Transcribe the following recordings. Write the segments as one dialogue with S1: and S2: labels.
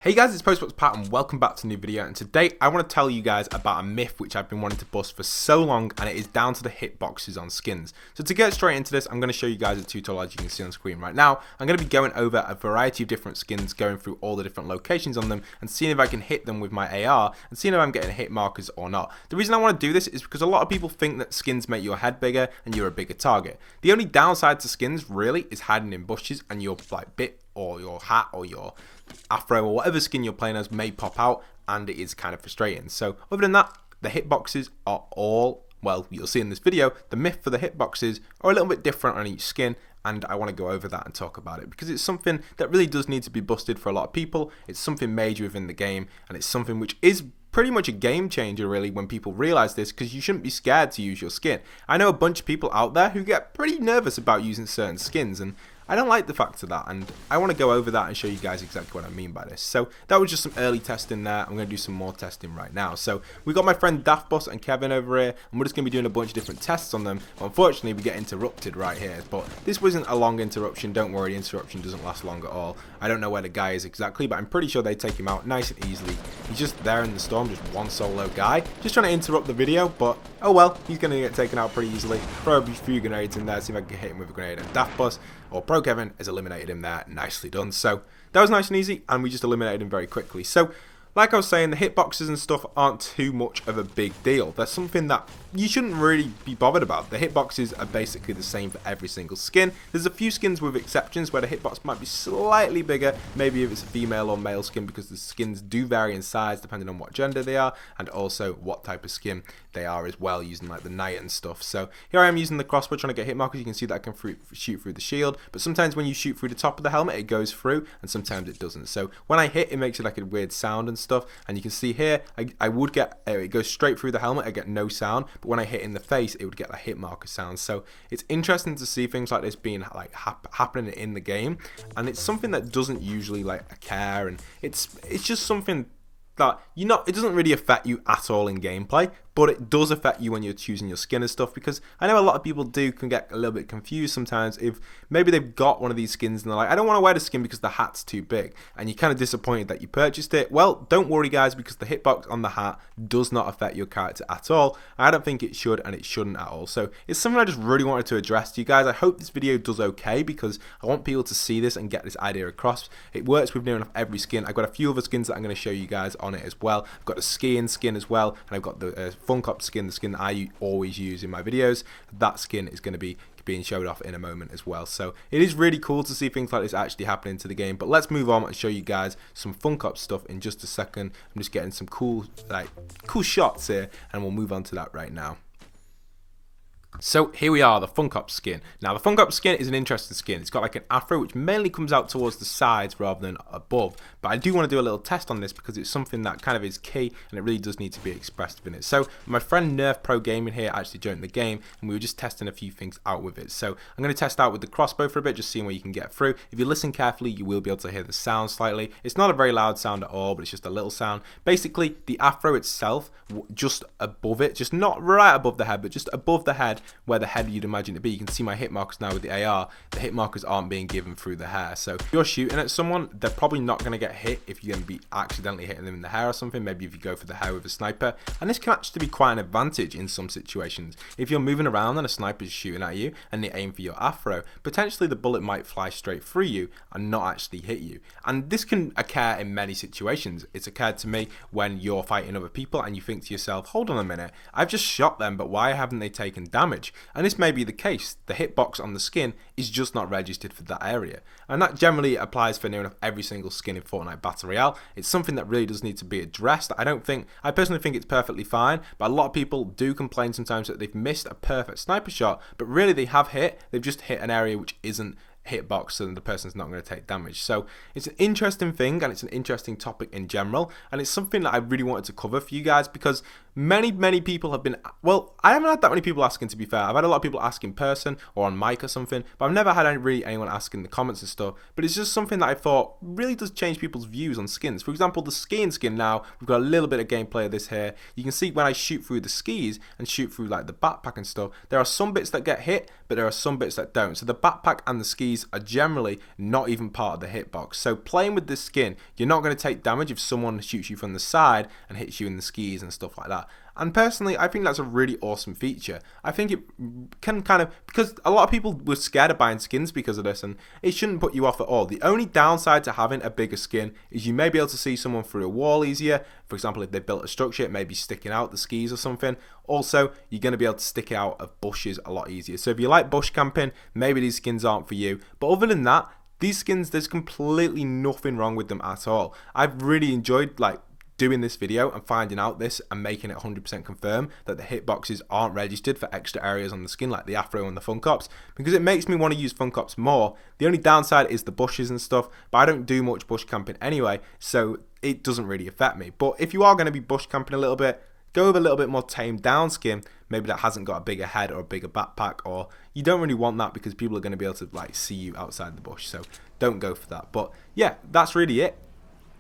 S1: Hey guys, it's postboxpat and welcome back to a new video, and today I want to tell you guys about a myth which I've been wanting to bust for so long, and it is down to the hitboxes on skins. So to get straight into this, I'm going to show you guys a tutorial as you can see on screen right now. I'm going to be going over a variety of different skins, going through all the different locations on them and seeing if I can hit them with my AR and seeing if I'm getting hit markers or not. The reason I want to do this is because a lot of people think that skins make your head bigger and you're a bigger target. The only downside to skins really is hiding in bushes and your bit or your hat or your afro or whatever skin you're playing as may pop out, and it is kind of frustrating. So other than that, the hitboxes are all, well, you'll see in this video, the myth for the hitboxes are a little bit different on each skin, and I want to go over that and talk about it because it's something that really does need to be busted for a lot of people. It's something major within the game, and it's something which is pretty much a game changer really when people realize this, because you shouldn't be scared to use your skin. I know a bunch of people out there who get pretty nervous about using certain skins, and I don't like the fact of that, and I want to go over that and show you guys exactly what I mean by this. So that was just some early testing there. I'm going to do some more testing right now. So we got my friend Daftboss and Kevin over here, and we're just going to be doing a bunch of different tests on them. Unfortunately, we get interrupted right here, but this wasn't a long interruption. Don't worry, the interruption doesn't last long at all. I don't know where the guy is exactly, but I'm pretty sure they take him out nice and easily. He's just there in the storm, just one solo guy, just trying to interrupt the video, but oh well, he's going to get taken out pretty easily. Throw a few grenades in there, see if I can hit him with a grenade, and Daftboss or Pro Kevin has eliminated him there. Nicely done. So that was nice and easy, and we just eliminated him very quickly. So like I was saying, the hitboxes and stuff aren't too much of a big deal. They're something that you shouldn't really be bothered about. The hitboxes are basically the same for every single skin. There's a few skins with exceptions where the hitbox might be slightly bigger, maybe if it's a female or male skin, because the skins do vary in size depending on what gender they are and also what type of skin they are as well, using like the knight and stuff. So here I am using the crossbow trying to get hit markers. You can see that I can shoot through the shield, but sometimes when you shoot through the top of the helmet it goes through and sometimes it doesn't. So when I hit, it makes it like a weird sound and stuff, and you can see here I would get it goes straight through the helmet, I get no sound, but when I hit in the face it would get a hit marker sound. So it's interesting to see things like this being like happening in the game, and it's something that doesn't usually like occur, and it's just something that it doesn't really affect you at all in gameplay, but it does affect you when you're choosing your skin and stuff, because I know a lot of people can get a little bit confused sometimes if maybe they've got one of these skins and they're like, I don't want to wear the skin because the hat's too big, and you're kind of disappointed that you purchased it. Well, don't worry guys, because the hitbox on the hat does not affect your character at all. I don't think it should, and it shouldn't at all. So it's something I just really wanted to address to you guys. I hope this video does okay, because I want people to see this and get this idea across. It works with near enough every skin. I've got a few other skins that I'm going to show you guys on it as well. I've got a skiing skin as well, and I've got the Funkop skin, the skin that I always use in my videos. That skin is going to be being showed off in a moment as well. So it is really cool to see things like this actually happening to the game. But let's move on and show you guys some Funkop stuff in just a second. I'm just getting some cool shots here, and we'll move on to that right now. So here we are, the Funkop skin. Now the Funkop skin is an interesting skin. It's got like an afro which mainly comes out towards the sides rather than above. But I do want to do a little test on this because it's something that kind of is key, and it really does need to be expressed in it. So my friend Nerf Pro Gaming here actually joined the game, and we were just testing a few things out with it. So I'm going to test out with the crossbow for a bit, just seeing where you can get through. If you listen carefully, you will be able to hear the sound slightly. It's not a very loud sound at all, but it's just a little sound. Basically, the afro itself, just above it, just not right above the head, but just above the head, where the head you'd imagine it to be. You can see my hit markers now with the AR. The hit markers aren't being given through the hair. So if you're shooting at someone, they're probably not going to get hit if you're going to be accidentally hitting them in the hair or something. Maybe if you go for the hair with a sniper. And this can actually be quite an advantage in some situations. If you're moving around and a sniper's shooting at you and they aim for your afro, potentially the bullet might fly straight through you and not actually hit you. And this can occur in many situations. It's occurred to me when you're fighting other people and you think to yourself, hold on a minute, I've just shot them, but why haven't they taken damage? And this may be the case. The hitbox on the skin is just not registered for that area. And that generally applies for near enough every single skin in Fortnite Battle Royale. It's something that really does need to be addressed. I personally think it's perfectly fine, but a lot of people do complain sometimes that they've missed a perfect sniper shot, but really they have hit. They've just hit an area which isn't hitbox, and the person's not going to take damage. So it's an interesting thing, and it's an interesting topic in general, and it's something that I really wanted to cover for you guys, because many people have been, well, I haven't had that many people asking, to be fair. I've had a lot of people ask in person or on mic or something, but I've never had anyone ask in the comments and stuff. But it's just something that I thought really does change people's views on skins. For example, the skiing skin now, we've got a little bit of gameplay of this here. You can see when I shoot through the skis and shoot through like the backpack and stuff, there are some bits that get hit, but there are some bits that don't. So the backpack and the skis are generally not even part of the hitbox. So playing with this skin, you're not going to take damage if someone shoots you from the side and hits you in the skis and stuff like that. And personally, I think that's a really awesome feature. I think it can kind of, because a lot of people were scared of buying skins because of this, and it shouldn't put you off at all. The only downside to having a bigger skin is you may be able to see someone through a wall easier. For example, if they built a structure, it may be sticking out the skis or something. Also, you're going to be able to stick out of bushes a lot easier. So if you like bush camping, maybe these skins aren't for you. But other than that, these skins, there's completely nothing wrong with them at all. I've really enjoyed doing this video and finding out this and making it 100% confirm that the hitboxes aren't registered for extra areas on the skin like the afro and the funkops, because it makes me want to use funkops more. The only downside is the bushes and stuff, but I don't do much bush camping anyway, so it doesn't really affect me. But if you are going to be bush camping a little bit, go with a little bit more tamed down skin, maybe that hasn't got a bigger head or a bigger backpack, or you don't really want that because people are going to be able to see you outside the bush, so don't go for that. But yeah, that's really it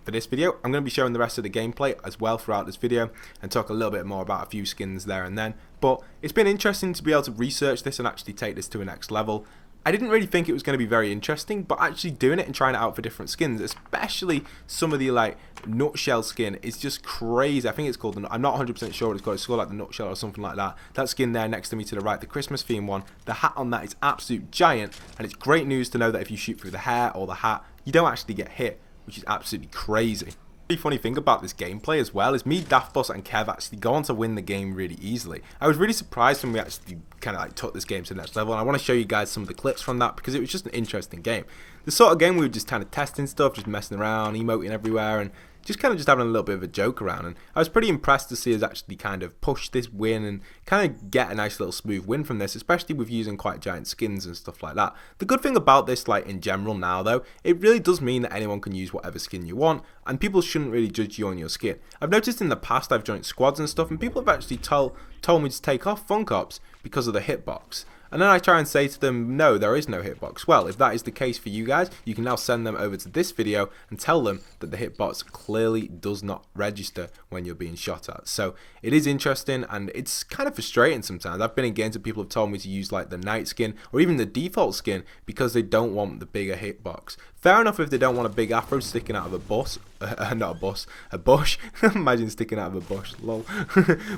S1: for this video. I'm going to be showing the rest of the gameplay as well throughout this video and talk a little bit more about a few skins there and then. But it's been interesting to be able to research this and actually take this to a next level. I didn't really think it was going to be very interesting, but actually doing it and trying it out for different skins, especially some of the nutshell skin, is just crazy. I think it's called I'm not 100% sure what it's called. It's called the nutshell or something like that. That skin there next to me to the right, the Christmas theme one, the hat on that is absolute giant, and it's great news to know that if you shoot through the hair or the hat, you don't actually get hit, which is absolutely crazy. The funny thing about this gameplay as well is me, DaftBoss and Kev actually go on to win the game really easily. I was really surprised when we actually kind of took this game to the next level, and I want to show you guys some of the clips from that because it was just an interesting game. The sort of game we were just kind of testing stuff, just messing around, emoting everywhere, and just having a little bit of a joke around. And I was pretty impressed to see us actually kind of push this win and kind of get a nice little smooth win from this, especially with using quite giant skins and stuff like that. The good thing about this, in general now though, it really does mean that anyone can use whatever skin you want, and people shouldn't really judge you on your skin. I've noticed in the past I've joined squads and stuff, and people have actually told me to take off funkops because of the hitbox. And then I try and say to them, no, there is no hitbox. Well, if that is the case for you guys, you can now send them over to this video and tell them that the hitbox clearly does not register when you're being shot at. So it is interesting, and it's kind of frustrating sometimes. I've been in games that people have told me to use the night skin or even the default skin because they don't want the bigger hitbox. Fair enough if they don't want a big afro sticking out of a bush. A bush. Imagine sticking out of a bush, lol.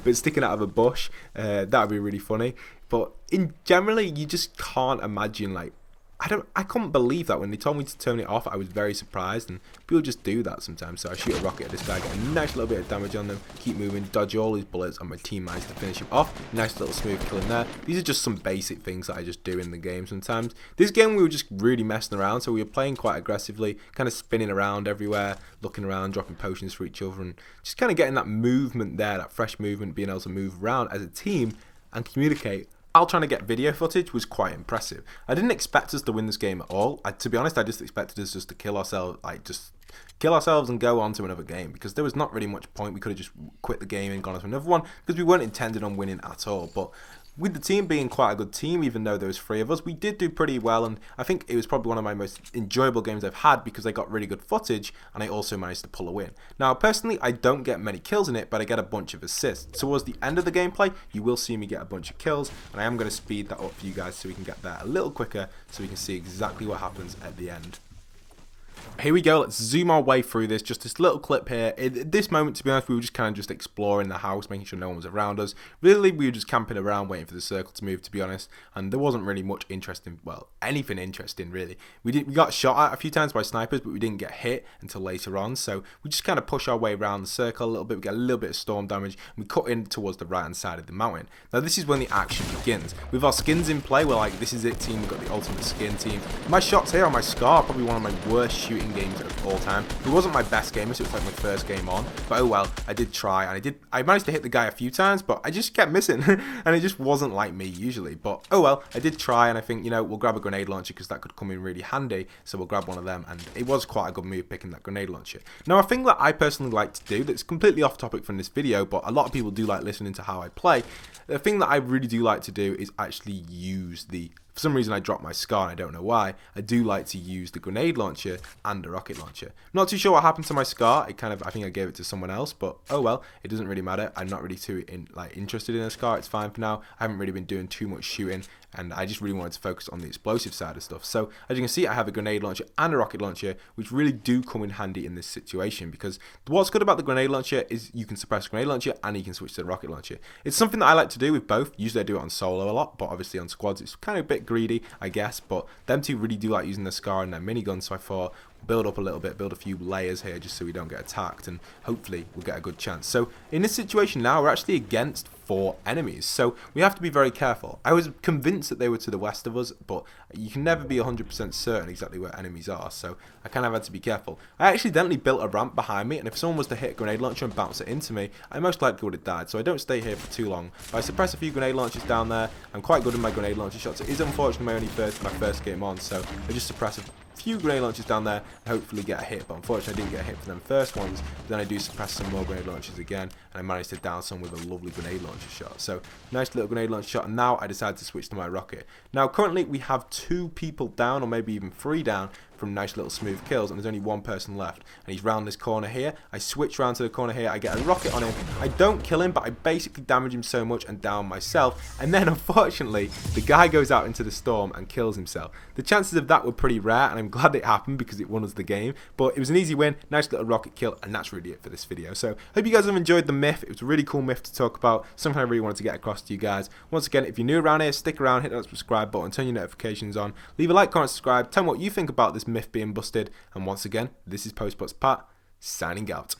S1: But sticking out of a bush, that would be really funny. But generally, you just can't imagine, I couldn't believe that when they told me to turn it off. I was very surprised, and people just do that sometimes. So I shoot a rocket at this guy, get a nice little bit of damage on them, keep moving, dodge all his bullets, and my team managed to finish him off. Nice little smooth kill in there. These are just some basic things that I just do in the game sometimes. This game we were just really messing around, so we were playing quite aggressively, kind of spinning around everywhere, looking around, dropping potions for each other, and just kind of getting that movement there, that fresh movement, being able to move around as a team and communicate. While trying to get video footage was quite impressive. I didn't expect us to win this game at all. To be honest, I just expected us just to kill ourselves, kill ourselves and go on to another game, because there was not really much point. We could have just quit the game and gone on to another one because we weren't intended on winning at all. But with the team being quite a good team, even though there was 3 of us, we did do pretty well, and I think it was probably one of my most enjoyable games I've had because I got really good footage and I also managed to pull a win. Now, personally, I don't get many kills in it, but I get a bunch of assists. Towards the end of the gameplay, you will see me get a bunch of kills, and I am going to speed that up for you guys so we can get there a little quicker so we can see exactly what happens at the end. Here we go, let's zoom our way through this, just this little clip here. At this moment, to be honest, we were just kind of just exploring the house, making sure no one was around us. Really, we were just camping around, waiting for the circle to move, to be honest, and there wasn't really much interesting, well, anything interesting, really. We got shot at a few times by snipers, but we didn't get hit until later on, so we just kind of push our way around the circle a little bit. We get a little bit of storm damage, and we cut in towards the right-hand side of the mountain. Now, this is when the action begins. With our skins in play, we're like, this is it, team, we've got the ultimate skin team. My shots here on my Scar are probably one of my worst shooting games of all time. It wasn't my best game, so it was my first game on, but oh well, I did try, and I managed to hit the guy a few times, but I just kept missing, and it just wasn't like me usually. But oh well, I did try, and I think, we'll grab a grenade launcher because that could come in really handy, so we'll grab one of them, and it was quite a good move picking that grenade launcher. Now, a thing that I personally like to do that's completely off topic from this video, but a lot of people do like listening to how I play, the thing that I really do like to do is actually use the for some reason I dropped my scar and I don't know why. I do like to use the grenade launcher and the rocket launcher. I'm not too sure what happened to my scar. I think I gave it to someone else, but oh well, it doesn't really matter. I'm not really too interested in a scar. It's fine for now. I haven't really been doing too much shooting, and I just really wanted to focus on the explosive side of stuff. So as you can see, I have a grenade launcher and a rocket launcher, which really do come in handy in this situation, because what's good about the grenade launcher is you can suppress the grenade launcher and you can switch to the rocket launcher. It's something that I like to do with both. Usually I do it on solo a lot, but obviously on squads it's kind of a bit greedy, I guess, but them two really do like using the scar and their minigun, so I thought build up a little bit, build a few layers here just so we don't get attacked, and hopefully we'll get a good chance. So in this situation now, we're actually against 4 enemies, so we have to be very careful. I was convinced that they were to the west of us, but you can never be 100% certain exactly where enemies are, so I kind of had to be careful. I accidentally built a ramp behind me, and if someone was to hit a grenade launcher and bounce it into me, I most likely would have died, so I don't stay here for too long. But I suppress a few grenade launchers down there. I'm quite good in my grenade launcher shots. It is unfortunately my first game on, so I just suppress a few grenade launchers down there and hopefully get a hit, but unfortunately I didn't get a hit for them first ones. But then I do suppress some more grenade launchers again, and I managed to down some with a lovely grenade launcher shot. So nice little grenade launcher shot, and now I decided to switch to my rocket. Now currently we have 2 people down, or maybe even 3 down, from nice little smooth kills, and there's only 1 person left, and he's round this corner here. I switch round to the corner here, I get a rocket on him, I don't kill him, but I basically damage him so much and down myself, and then unfortunately the guy goes out into the storm and kills himself. The chances of that were pretty rare, and I'm glad it happened because it won us the game, but it was an easy win, nice little rocket kill, and that's really it for this video. So hope you guys have enjoyed the myth. It was a really cool myth to talk about, something I really wanted to get across to you guys. Once again, if you're new around here, stick around, hit that subscribe button, turn your notifications on, leave a like, comment, subscribe, tell me what you think about this myth being busted. And once again, this is postboxpat signing out.